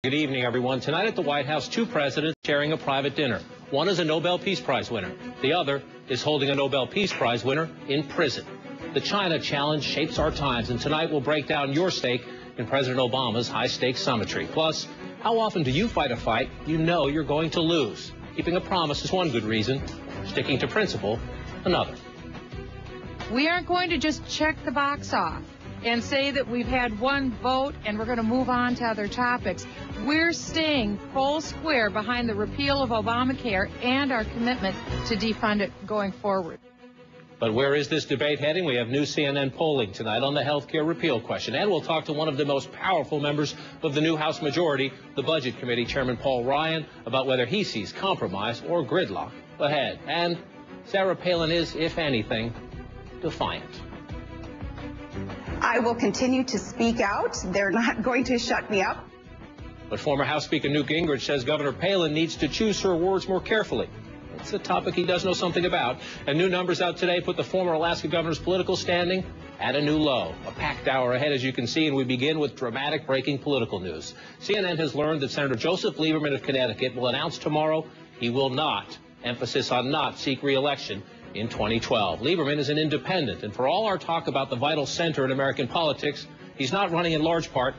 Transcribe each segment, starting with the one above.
Good evening, everyone. Tonight at the White House, two presidents sharing a private dinner. One is a Nobel Peace Prize winner. The other is holding a Nobel Peace Prize winner in prison. The China challenge shapes our times, and tonight we'll break down your stake in President Obama's high-stakes summitry. Plus, how often do you fight a fight you know you're going to lose? Keeping a promise is one good reason. Sticking to principle, another. We aren't going to just check the box off and say that we've had one vote and we're going to move on to other topics. We're staying full square behind the repeal of Obamacare and our commitment to defund it going forward. But where is this debate heading? We have new CNN polling tonight on the health care repeal question. And we'll talk to one of the most powerful members of the new House majority, the Budget Committee, Chairman Paul Ryan, about whether he sees compromise or gridlock ahead. And Sarah Palin is, if anything, defiant. I will continue to speak out. They're not going to shut me up. But former House Speaker Newt Gingrich says Governor Palin needs to choose her words more carefully. It's a topic he does know something about. And new numbers out today put the former Alaska governor's political standing at a new low. A packed hour ahead, as you can see, and we begin with dramatic breaking political news. CNN has learned that Senator Joseph Lieberman of Connecticut will announce tomorrow he will not, emphasis on not, seek re-election in 2012. Lieberman is an independent, and for all our talk about the vital center in American politics, he's not running in large part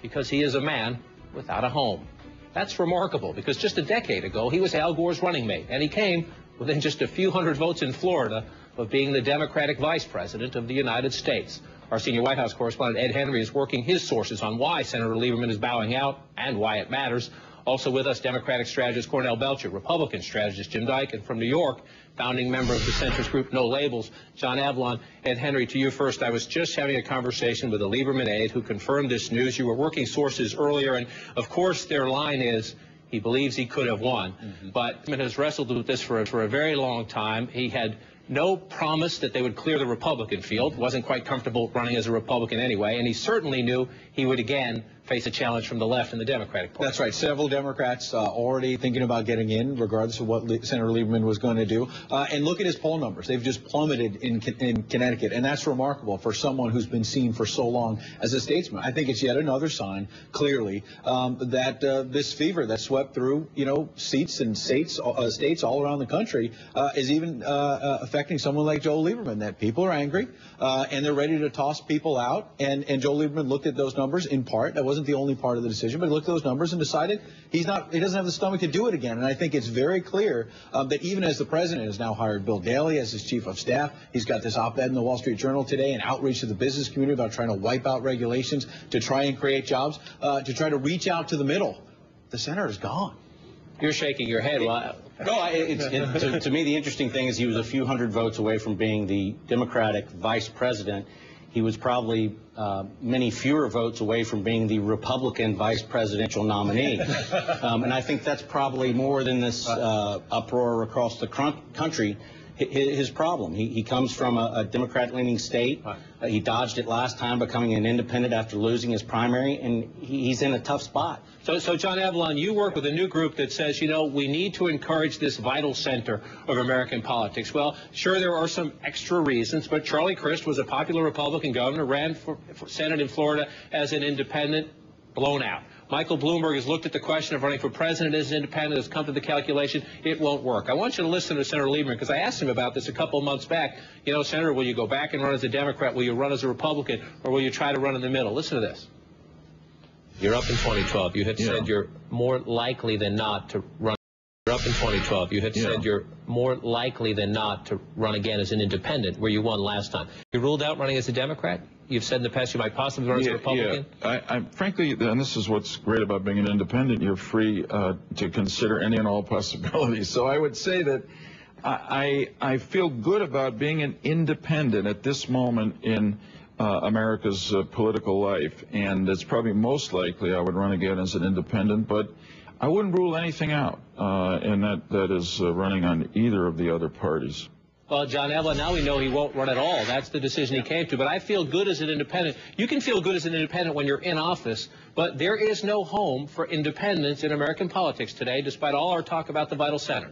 because he is a man without a home. That's remarkable, because just a decade ago, he was Al Gore's running mate, and he came within just a few hundred votes in Florida of being the Democratic vice president of the United States. Our senior White House correspondent, Ed Henry, is working his sources on why Senator Lieberman is bowing out and why it matters. Also with us, Democratic strategist Cornell Belcher, Republican strategist Jim Dyke, and from New York, founding member of the centrist group No Labels, John Avlon. Ed Henry, to you first. I was just having a conversation with a Lieberman aide who confirmed this news. You were working sources earlier, and of course their line is he believes he could have won. But Lieberman has wrestled with this for a very long time. He had no promise that they would clear the Republican field, wasn't quite comfortable running as a Republican anyway, and he certainly knew he would again face a challenge from the left in the Democratic Party. That's right. Several Democrats already thinking about getting in, regardless of what Senator Lieberman was going to do. And look at his poll numbers. They've just plummeted in Connecticut, and that's remarkable for someone who's been seen for so long as a statesman. I think it's yet another sign, clearly, that this fever that swept through, seats and states all around the country is even affecting someone like Joe Lieberman, that people are angry and they're ready to toss people out. And Joe Lieberman looked at those numbers in part. That wasn't the only part of the decision, but he looked at those numbers and decided he doesn't have the stomach to do it again. And I think it's very clear that even as the president has now hired Bill Daley as his chief of staff, he's got this op-ed in the Wall Street Journal today, an outreach to the business community about trying to wipe out regulations to try and create jobs, to try to reach out to the middle. The senator is gone. You're shaking your head. No, to me, the interesting thing is he was a few hundred votes away from being the Democratic vice president. He was probably many fewer votes away from being the Republican vice presidential nominee. And I think that's probably more than this uproar across the country. His problem. He comes from a Democrat-leaning state. He dodged it last time, becoming an independent after losing his primary, and he's in a tough spot. So John Avlon, you work with a new group that says, we need to encourage this vital center of American politics. Well, sure, there are some extra reasons, but Charlie Crist was a popular Republican governor, ran for Senate in Florida as an independent, blown out. Michael Bloomberg has looked at the question of running for president as an independent, has come to the calculation it won't work. I want you to listen to Senator Lieberman, because I asked him about this a couple of months back. Senator, will you go back and run as a Democrat? Will you run as a Republican? Or will you try to run in the middle? Listen to this. You're up in 2012. You had said you're more likely than not to run. You're up in 2012. You had said you're more likely than not to run again as an independent, where you won last time. You ruled out running as a Democrat? You've said in the past you might possibly run as a Republican? I frankly, and this is what's great about being an independent, you're free to consider any and all possibilities. So I would say that I feel good about being an independent at this moment in America's political life, and it's probably most likely I would run again as an independent, but I wouldn't rule anything out, and that is running on either of the other parties. Well, John Avlon, now we know he won't run at all. That's the decision he came to. But I feel good as an independent. You can feel good as an independent when you're in office, but there is no home for independents in American politics today, despite all our talk about the vital center.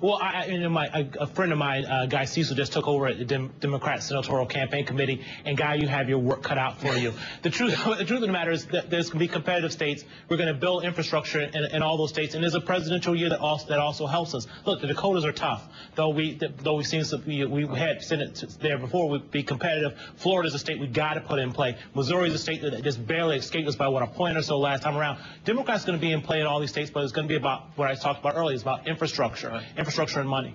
Well, a friend of mine, Guy Cecil, just took over at the Democrat Senatorial Campaign Committee, and Guy, you have your work cut out for you. The truth of the matter is that there's going to be competitive states. We're going to build infrastructure in all those states, and there's a presidential year that also helps us. Look, the Dakotas are tough, though we've seen some, we had Senate there before. We'd be competitive. Florida's a state we got to put in play. Missouri's a state that just barely escaped us by a point or so last time around. Democrats going to be in play in all these states, but it's going to be about what I talked about earlier. It's about infrastructure. Right. Infrastructure and money.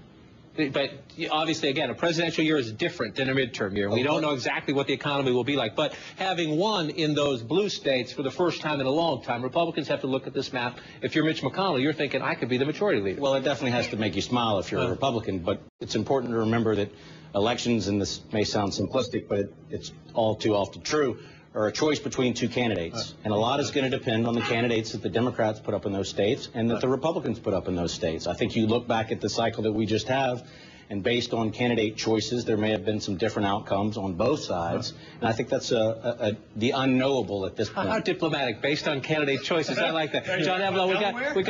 But obviously, again, a presidential year is different than a midterm year. We don't know exactly what the economy will be like. But having won in those blue states for the first time in a long time, Republicans have to look at this map. If you're Mitch McConnell, you're thinking, I could be the majority leader. Well, it definitely has to make you smile if you're a Republican. But it's important to remember that elections, and this may sound simplistic, but it's all too often true, are a choice between two candidates. And a lot is going to depend on the candidates that the Democrats put up in those states and that the Republicans put up in those states. I think you look back at the cycle that we just have, and based on candidate choices, there may have been some different outcomes on both sides. And I think that's the unknowable at this point. How diplomatic, based on candidate choices. I like that. John Avlon, we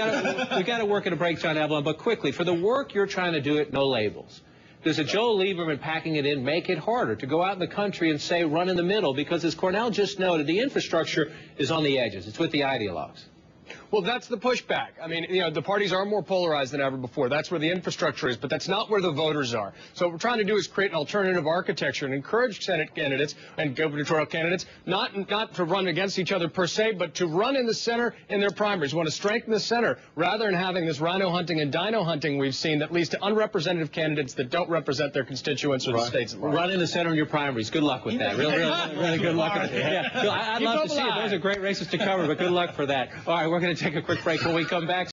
got to work at a break, John Avlon, but quickly, for the work you're trying to do at No Labels, does a Joe Lieberman packing it in make it harder to go out in the country and say run in the middle? Because as Cornell just noted, the infrastructure is on the edges. It's with the ideologues. Well, that's the pushback. I mean, you know, the parties are more polarized than ever before. That's where the infrastructure is, but that's not where the voters are. So what we're trying to do is create an alternative architecture and encourage Senate candidates and gubernatorial candidates not to run against each other per se, but to run in the center in their primaries. We want to strengthen the center rather than having this rhino hunting and dino hunting we've seen that leads to unrepresentative candidates that don't represent their constituents or the states at large. Run in the center in your primaries. Good luck with that. Really good luck with that. Yeah. I'd love to see it. Those are great races to cover, but good luck for that. All right, we're going to take a quick break. When we come back,